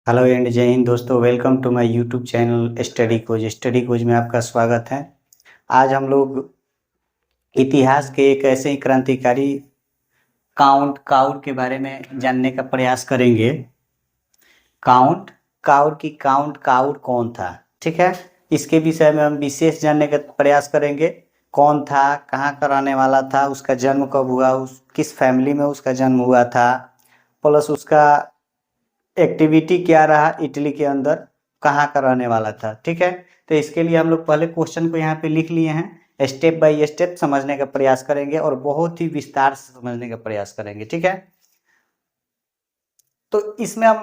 Hello and जय हिंद दोस्तों। Welcome to my YouTube channel study कोज में आपका स्वागत है। आज हम लोग इतिहास के एक ऐसे ही क्रांतिकारी काउर के बारे में जानने का प्रयास करेंगे। काउर कौन था, ठीक है। इसके विषय में हम विशेष जानने का प्रयास करेंगे। कौन था, कहाँ का रहने वाला था, उसका जन्म कब हुआ, किस फैमिली में उसका जन्म हुआ था, प्लस उसका एक्टिविटी क्या रहा इटली के अंदर, कहाँ का रहने वाला था, ठीक है। तो इसके लिए हम लोग पहले क्वेश्चन को यहाँ पे लिख लिए हैं। स्टेप बाय स्टेप समझने का प्रयास करेंगे और बहुत ही विस्तार से समझने का प्रयास करेंगे, ठीक है। तो इसमें हम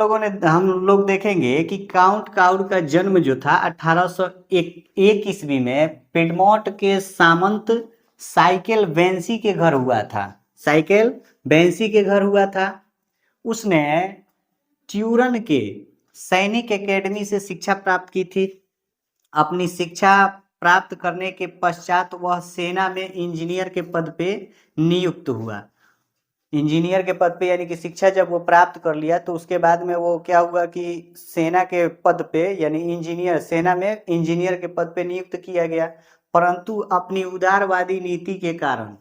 लोग देखेंगे कि काउंट काउर का जन्म जो था 1801 ईस्वी में पिडमोंट के सामंत साइकिल बेंसी के घर हुआ था। साइकिल बेंसी के घर हुआ था। उसने ट्यूरन के सैनिक एकेडमी से शिक्षा प्राप्त की थी। अपनी शिक्षा प्राप्त करने के पश्चात वह सेना में इंजीनियर के पद पे नियुक्त हुआ। इंजीनियर के पद पे यानी कि शिक्षा जब वो प्राप्त कर लिया तो उसके बाद में वो क्या हुआ कि सेना के पद पे यानी इंजीनियर, सेना में इंजीनियर के पद पे नियुक्त किया गया। परंतु अपनी उदारवादी नीति के कारण,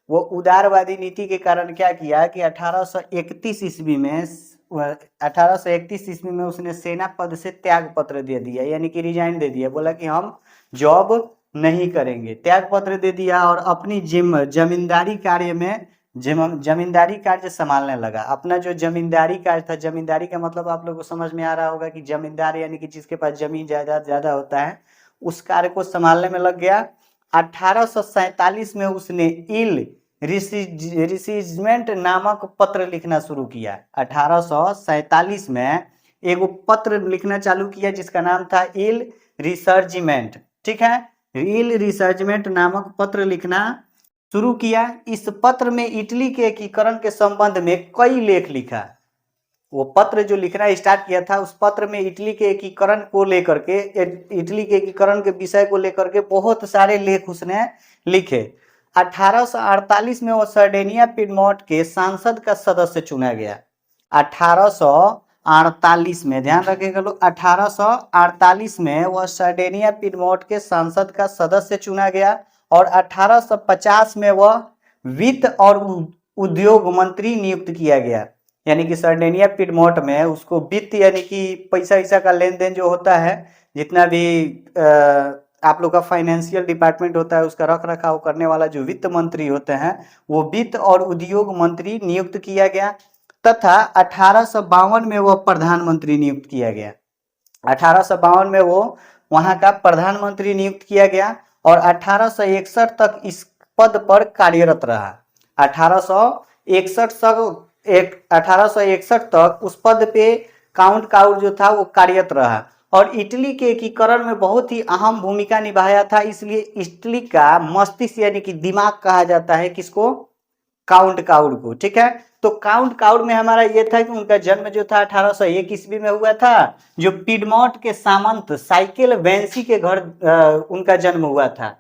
वो उदारवादी नीति के कारण क्या किया कि 1831 ईस्वी में 1831 ईस्वी में उसने सेना पद से त्याग पत्र दे दिया, यानी कि रिजाइन दे दिया। बोला कि हम जॉब नहीं करेंगे, त्याग पत्र दे दिया और अपनी जमींदारी कार्य में जमींदारी कार्य संभालने लगा। अपना जो जमींदारी कार्य था, जमींदारी का मतलब आप लोगों को समझ में आ रहा होगा कि जमींदार यानी कि जिसके पास जमीन जायदाद ज्यादा होता है, उस कार्य को संभालने में लग गया। 1847 में उसने इल रिसीजमेंट नामक पत्र लिखना शुरू किया। 1847 में एगो पत्र लिखना चालू किया जिसका नाम था इल रिसर्जमेंट, ठीक है। इल रिसर्जमेंट नामक पत्र लिखना शुरू किया। इस पत्र में इटली के एकीकरण के संबंध में कई लेख लिखा। वो पत्र जो लिखना स्टार्ट किया था, उस पत्र में इटली के एकीकरण को लेकर के, इटली के एकीकरण के विषय को लेकर के बहुत सारे लेख उसने लिखे। 1848 में वो सर्डेनिया पिडमोंट के सांसद का सदस्य चुना गया। 1848 में, ध्यान रखिएगा लोग, 1848 में वह सर्डेनिया पिडमोंट के सांसद का सदस्य चुना गया और 1850 में वह वित्त और उद्योग मंत्री नियुक्त किया गया। यानी कि सर्डेनिया पिडमोंट में उसको वित्त यानी कि पैसा वैसा का लेन देन जो होता है, जितना भी आप लोग का फाइनेंशियल डिपार्टमेंट होता है, उसका रख रखाव करने वाला जो वित्त मंत्री होते हैं, वो वित्त और उद्योग मंत्री नियुक्त किया गया। तथा 1852 में वह प्रधानमंत्री नियुक्त किया गया। 1852 में वो वहां का प्रधानमंत्री नियुक्त किया गया और 1861 तक इस पद पर कार्यरत रहा। 1861 तक उस पद पे काउंट काउर जो था वो कार्यरत रहा और इटली के एकीकरण में बहुत ही अहम भूमिका निभाया था। इसलिए इटली का मस्तिष्क यानी कि दिमाग कहा जाता है किसको? काउंट काउर को, ठीक है। तो काउंट काउर में हमारा ये था कि उनका जन्म जो था 1801 ईस्वी में हुआ था, जो पिडमोंट के सामंत साइकिल बेंसी के घर उनका जन्म हुआ था।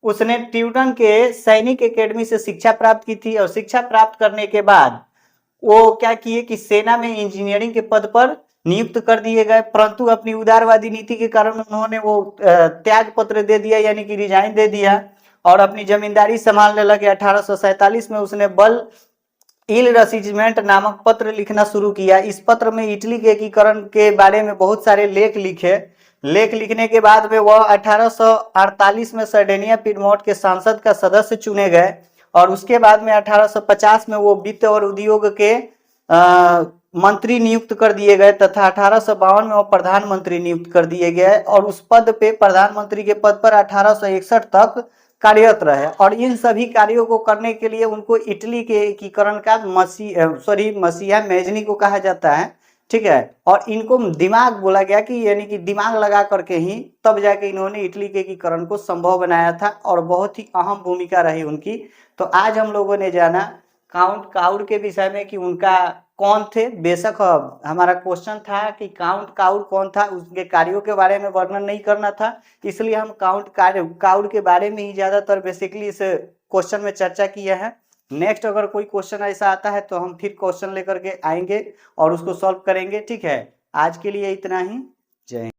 उसने ट्यूटन के सैनिक एकेडमी से शिक्षा प्राप्त की थी और शिक्षा प्राप्त करने के बाद वो क्या किए कि सेना में इंजीनियरिंग के पद पर नियुक्त कर दिए गए। परंतु अपनी उदारवादी नीति के कारण उन्होंने वो त्याग पत्र दे दिया, यानी कि रिजाइन दे दिया और अपनी जमींदारी संभालने लगे। 1847 में उसने बल इल रसीजमेंट नामक पत्र लिखना शुरू किया। इस पत्र में इटली के एकीकरण के बारे में बहुत सारे लेख लिखे। लेख लिखने के बाद में वह 1848 में सर्डेनिया पिडमोंट के सांसद का सदस्य चुने गए और उसके बाद में 1850 में वो वित्त और उद्योग के मंत्री नियुक्त कर दिए गए तथा 1852 में वो प्रधानमंत्री नियुक्त कर दिए गए और उस पद पे, प्रधानमंत्री के पद पर 1861 तक कार्यरत रहे। और इन सभी कार्यों को करने के लिए उनको इटली के एकीकरण का मसीहा मेजनी को कहा जाता है, ठीक है। और इनको दिमाग बोला गया कि यानी कि दिमाग लगा करके ही तब जाके इन्होंने इटली के एकीकरण को संभव बनाया था और बहुत ही अहम भूमिका रही उनकी। तो आज हम लोगों ने जाना काउंट काउर के विषय में कि उनका कौन थे। बेशक हमारा क्वेश्चन था कि काउंट काउर कौन था, उसके कार्यों के बारे में वर्णन नहीं करना था, इसलिए हम काउर के बारे में ही ज्यादातर बेसिकली इस क्वेश्चन में चर्चा किया है। नेक्स्ट अगर कोई क्वेश्चन ऐसा आता है तो हम फिर क्वेश्चन लेकर के आएंगे और उसको सॉल्व करेंगे, ठीक है। आज के लिए इतना ही। जय हिंद।